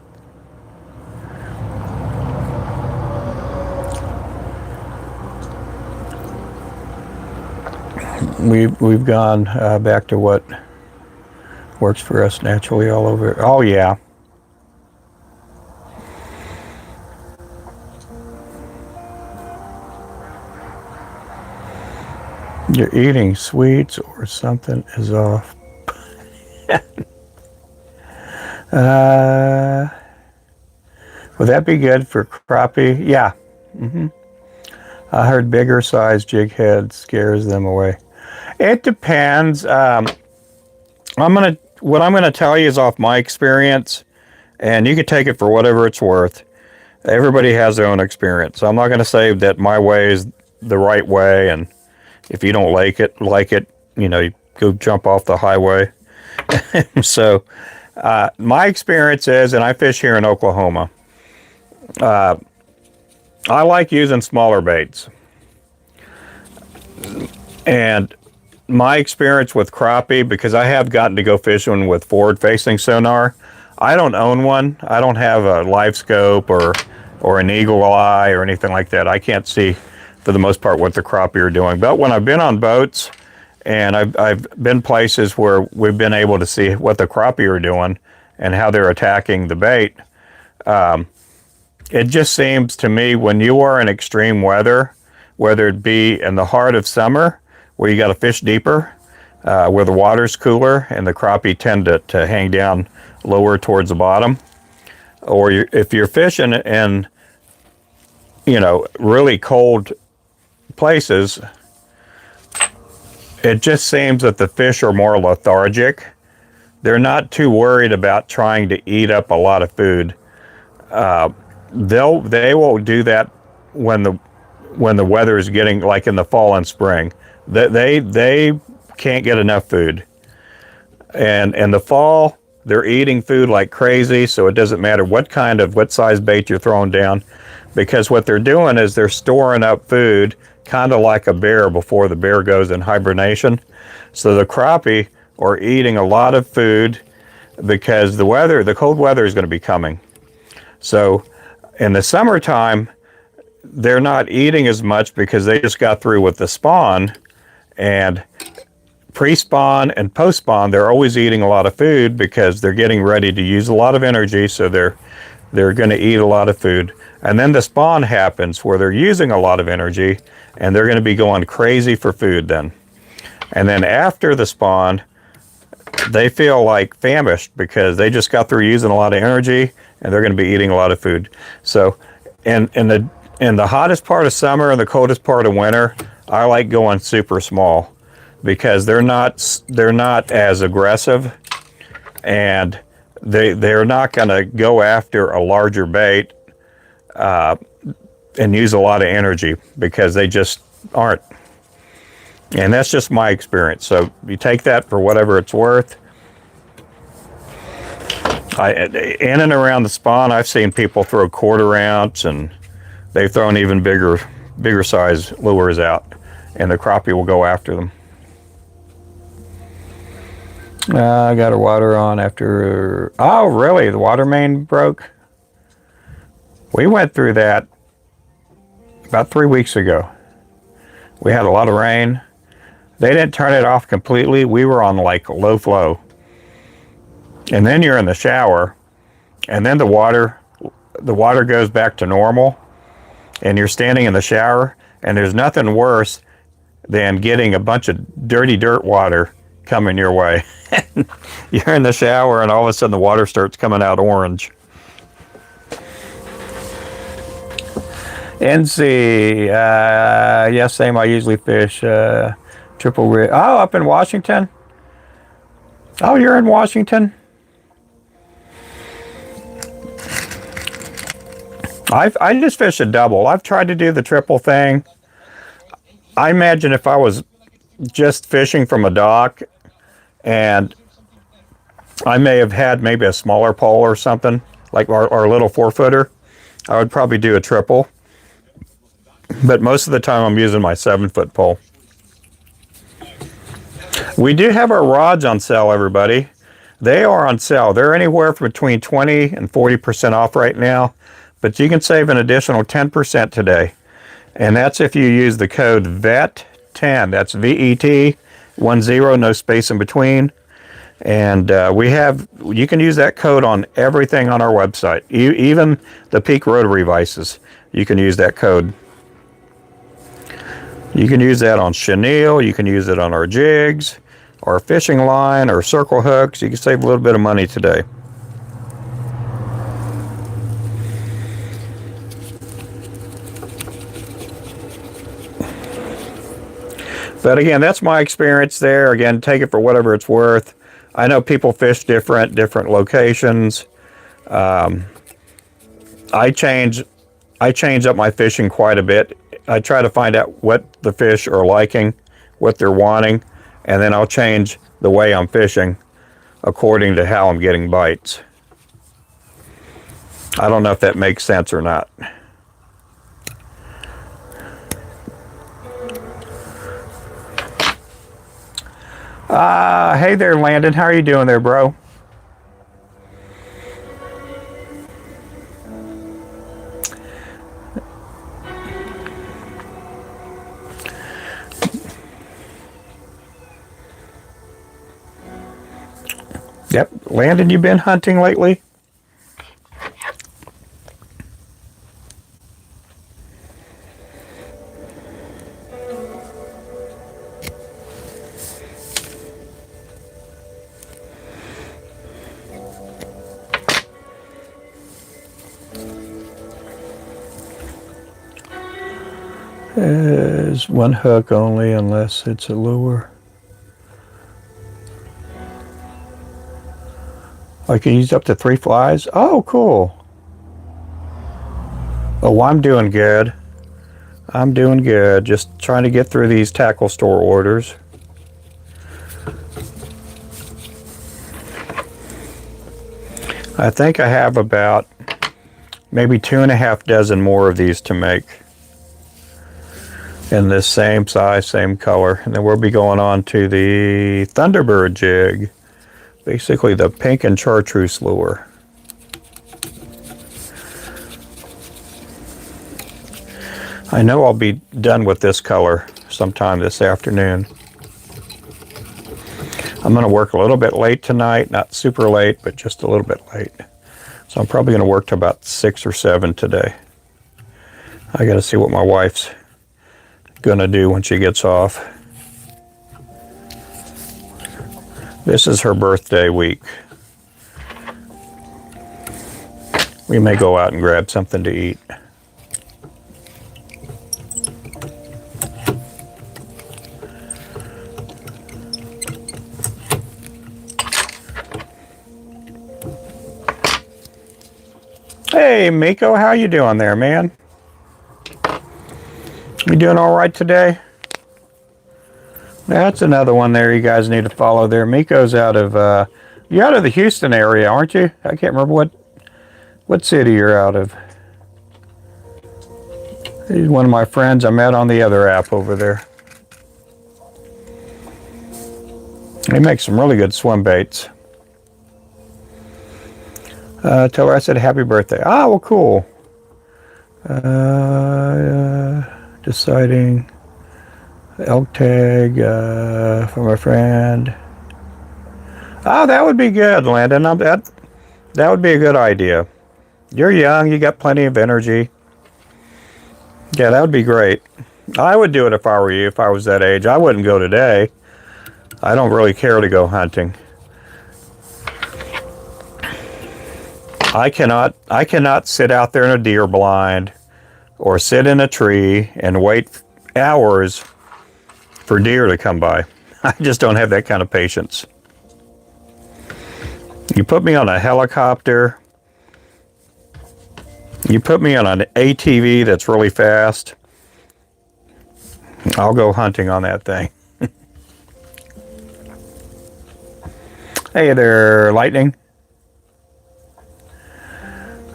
Speaker 1: We've gone back to what works for us naturally all over. Oh yeah. You're eating sweets or something is off. Would that be good for crappie? Yeah. I heard bigger size jig head scares them away. It depends. What I'm gonna tell you is off my experience, and you can take it for whatever it's worth. Everybody has their own experience, so I'm not gonna say that my way is the right way, and if you don't like it, you go jump off the highway. So. My experience is, and I fish here in Oklahoma, I like using smaller baits. And my experience with crappie, because I have gotten to go fishing with forward-facing sonar, I don't own one. I don't have a live scope or an eagle eye or anything like that. I can't see, for the most part, what the crappie are doing. But when I've been on boats, and I've been places where we've been able to see what the crappie are doing and how they're attacking the bait. It just seems to me when you are in extreme weather, whether it be in the heart of summer, where you got to fish deeper, where the water's cooler and the crappie tend to hang down lower towards the bottom, or if you're fishing in, really cold places, it just seems that the fish are more lethargic. They're not too worried about trying to eat up a lot of food. They will do that when the weather is getting, like in the fall and spring. They can't get enough food. And in the fall, they're eating food like crazy, so it doesn't matter what size bait you're throwing down, because what they're doing is they're storing up food, kind of like a bear before the bear goes in hibernation. So the crappie are eating a lot of food because the cold weather is going to be coming. So in the summertime, they're not eating as much because they just got through with the spawn, and pre-spawn and post-spawn, they're always eating a lot of food because they're getting ready to use a lot of energy, so they're going to eat a lot of food. And then the spawn happens where they're using a lot of energy and they're going to be going crazy for food then. And then after the spawn, they feel like famished because they just got through using a lot of energy and they're going to be eating a lot of food. So in the hottest part of summer and the coldest part of winter, I like going super small because they're not as aggressive, and they're not going to go after a larger bait and use a lot of energy because they just aren't. And that's just my experience. So you take that for whatever it's worth. In and around the spawn, I've seen people throw 1/4 ounce, and they've thrown even bigger size lures out, and the crappie will go after them. I got a water on after. Oh, really? The water main broke? We went through that about 3 weeks ago. We had a lot of rain. They didn't turn it off completely. We were on like low flow. And then you're in the shower, and then the water goes back to normal, and you're standing in the shower, and there's nothing worse than getting a bunch of dirty dirt water coming your way. You're in the shower, and all of a sudden the water starts coming out orange. NC, yes, same. I usually fish triple rig. Oh, up in Washington? Oh, you're in Washington? I just fish a double. I've tried to do the triple thing. I imagine if I was just fishing from a dock, and I may have had maybe a smaller pole or something, like our little 4-footer, I would probably do a triple. But most of the time I'm using my 7-foot pole. We do have our rods on sale, everybody. They are on sale. They're anywhere from between 20 and 40% off right now, but you can save an additional 10% today. And that's if you use the code VET10. That's VET 10, no space in between. And you can use that code on everything on our website. Even the Peak rotary vices, you can use that code. You can use that on chenille, you can use it on our jigs, our fishing line, or circle hooks. You can save a little bit of money today. But again, that's my experience there. Again, take it for whatever it's worth. I know people fish different locations. I change up my fishing quite a bit. I try to find out what the fish are liking, what they're wanting, and then I'll change the way I'm fishing according to how I'm getting bites. I don't know if that makes sense or not. Hey there, Landon. How are you doing there, bro? Yep. Landon, you been hunting lately? There's one hook only unless it's a lure. I can use up to 3 flies. Oh, cool. Oh, I'm doing good. I'm doing good. Just trying to get through these tackle store orders. I think I have about maybe 2.5 dozen more of these to make in this same size, same color. And then we'll be going on to the Thunderbird jig. Basically the pink and chartreuse lure. I know I'll be done with this color sometime this afternoon. I'm going to work a little bit late tonight, not super late, but just a little bit late. So I'm probably going to work to about 6 or 7 today. I got to see what my wife's going to do when she gets off. This is her birthday week. We may go out and grab something to eat. Hey, Miko, how you doing there, man? You doing all right today? That's another one there you guys need to follow there. Miko's out of, you're out of the Houston area, aren't you? I can't remember what city you're out of. He's one of my friends I met on the other app over there. He makes some really good swim baits. Tell her I said happy birthday. Ah, well, cool. Deciding elk tag for my friend. Oh, that would be good, Landon. That would be a good idea. You're young. You got plenty of energy. Yeah, that would be great. I would do it if I were you, if I was that age. I wouldn't go today. I don't really care to go hunting. I cannot sit out there in a deer blind or sit in a tree and wait hours for deer to come by. I just don't have that kind of patience. You put me on a helicopter, you put me on an ATV that's really fast, I'll go hunting on that thing. Hey there, Lightning.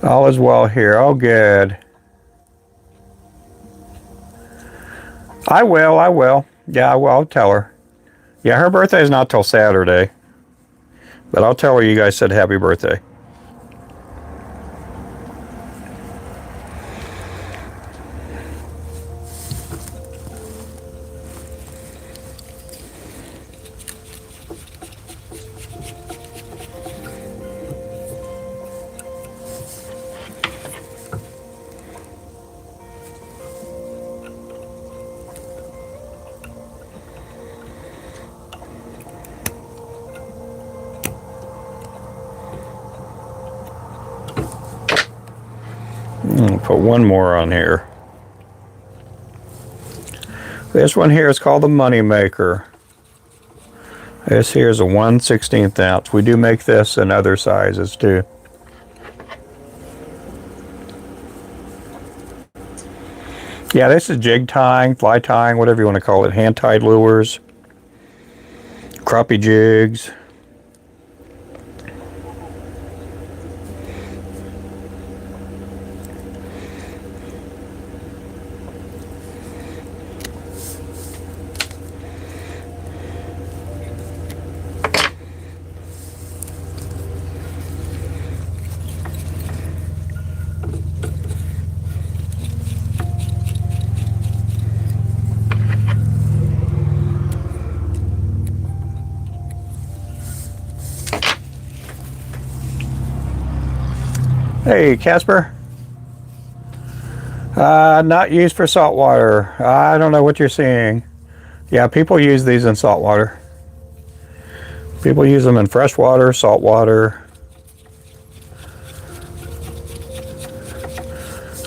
Speaker 1: All is well here. Oh, good. I will. Yeah, I will. I'll tell her. Yeah, her birthday is not till Saturday. But I'll tell her you guys said happy birthday. Put one more on here. This one here is called the Money Maker. This here is a 1/16 ounce. We do make this in other sizes too. Yeah, this is jig tying, fly tying, whatever you want to call it. Hand tied lures, crappie jigs. Hey, Casper. Not used for saltwater. I don't know what you're seeing. Yeah, people use these in saltwater. People use them in freshwater, saltwater.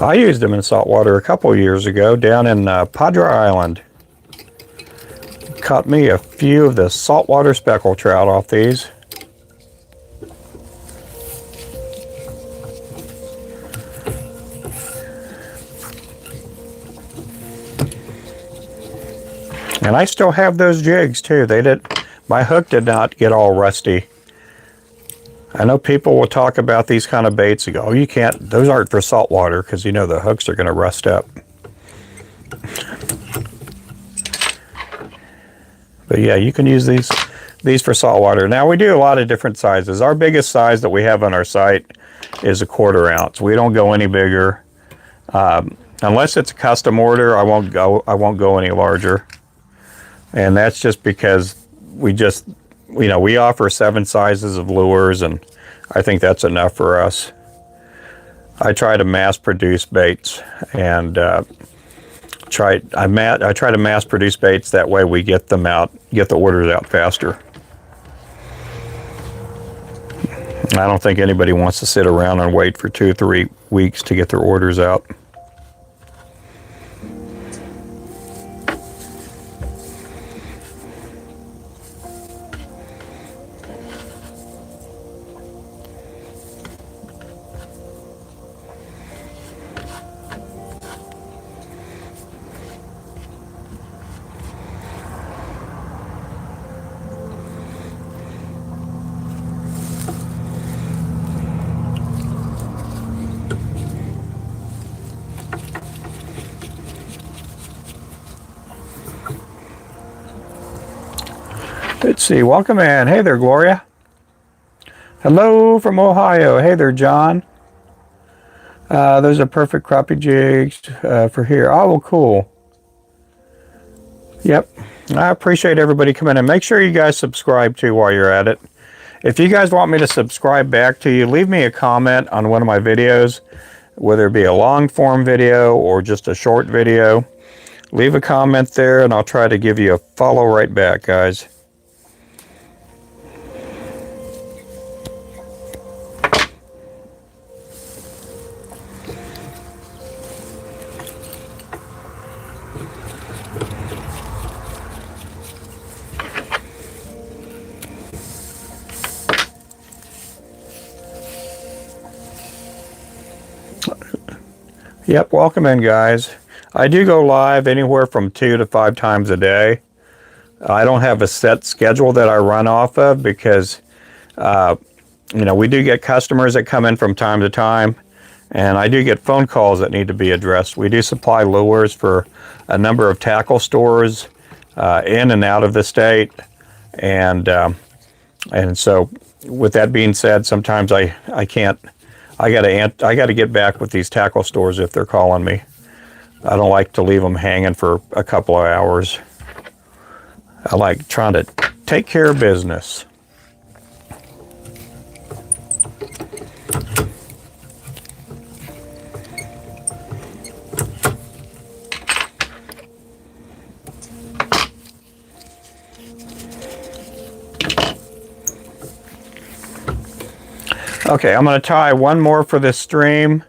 Speaker 1: I used them in saltwater a couple years ago down in Padre Island. Caught me a few of the saltwater speckled trout off these. And I still have those jigs too. My hook did not get all rusty. I know people will talk about these kind of baits and go, oh, you can't, those aren't for saltwater because you know the hooks are going to rust up. But yeah, you can use these for saltwater. Now we do a lot of different sizes. Our biggest size that we have on our site is a 1/4 ounce. We don't go any bigger. Unless it's a custom order, I won't go any larger. And that's just because we offer 7 sizes of lures, and I think that's enough for us. I try to mass produce baits, and I try to mass produce baits. That way we get them out, get the orders out faster. I don't think anybody wants to sit around and wait for 2 or 3 weeks to get their orders out. Let's see, welcome in. Hey there, Gloria. Hello from Ohio. Hey there, John. Those are perfect crappie jigs for here. Oh, well, cool. Yep. I appreciate everybody coming in. Make sure you guys subscribe too while you're at it. If you guys want me to subscribe back to you, leave me a comment on one of my videos, whether it be a long form video or just a short video. Leave a comment there and I'll try to give you a follow right back, guys. Yep, welcome in, guys. I do go live anywhere from 2 to 5 times a day. I don't have a set schedule that I run off of because, you know, we do get customers that come in from time to time, and I do get phone calls that need to be addressed. We do supply lures for a number of tackle stores in and out of the state, and so with that being said, sometimes I can't. I gotta get back with these tackle stores if they're calling me. I don't like to leave them hanging for a couple of hours. I like trying to take care of business. Okay, I'm going to tie one more for this stream,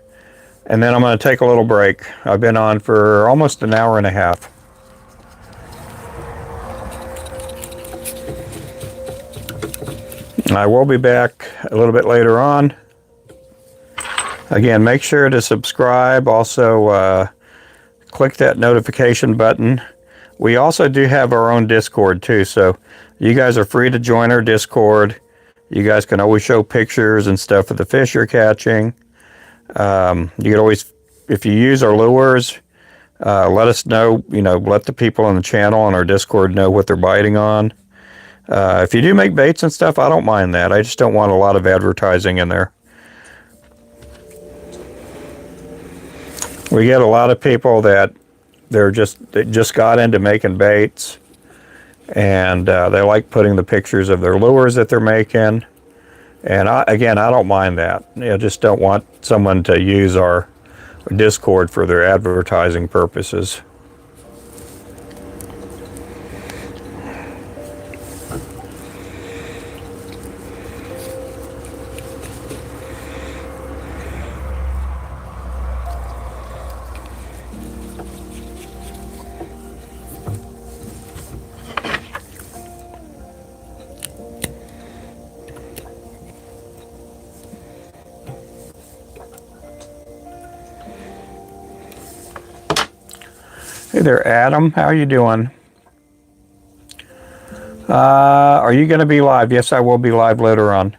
Speaker 1: and then I'm going to take a little break. I've been on for almost an hour and a half. I will be back a little bit later on. Again, make sure to subscribe. Also, click that notification button. We also do have our own Discord too, so you guys are free to join our Discord. You guys can always show pictures and stuff of the fish you're catching. You can always, if you use our lures, let us know, you know, let the people on the channel on our Discord know what they're biting on. If you do make baits and stuff, I don't mind that. I just don't want a lot of advertising in there. We get a lot of people that they just got into making baits, and they like putting the pictures of their lures that they're making. And again, I don't mind that. I just don't want someone to use our Discord for their advertising purposes. Hey there, Adam. How are you doing? Are you going to be live? Yes, I will be live later on.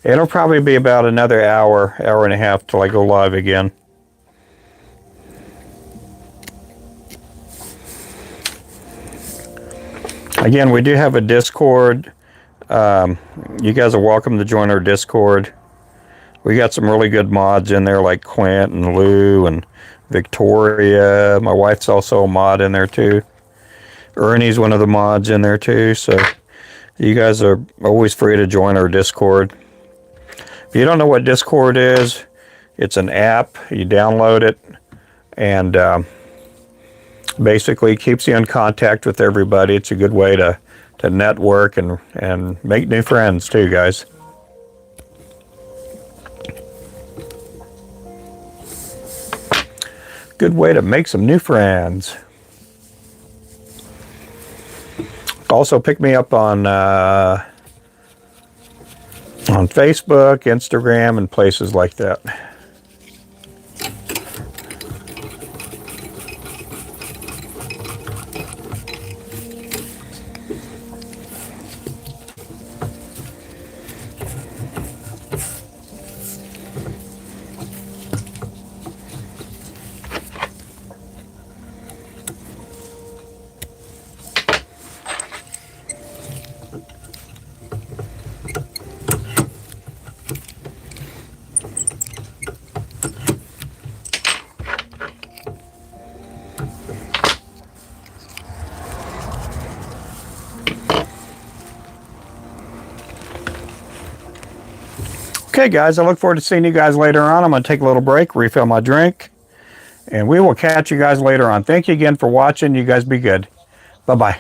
Speaker 1: It'll probably be about another hour, hour and a half till I go live again. Again, we do have a Discord. You guys are welcome to join our Discord. We got some really good mods in there like Quint and Lou and Victoria. My wife's also a mod in there too. Ernie's one of the mods in there too. So you guys are always free to join our Discord. If you don't know what Discord is, it's an app. You download it, and basically keeps you in contact with everybody. It's a good way to network and make new friends too, guys. Good way to make some new friends. Also, pick me up on Facebook, Instagram, and places like that. Okay, guys, I look forward to seeing you guys later on. I'm going to take a little break, refill my drink, and we will catch you guys later on. Thank you again for watching. You guys be good. Bye-bye.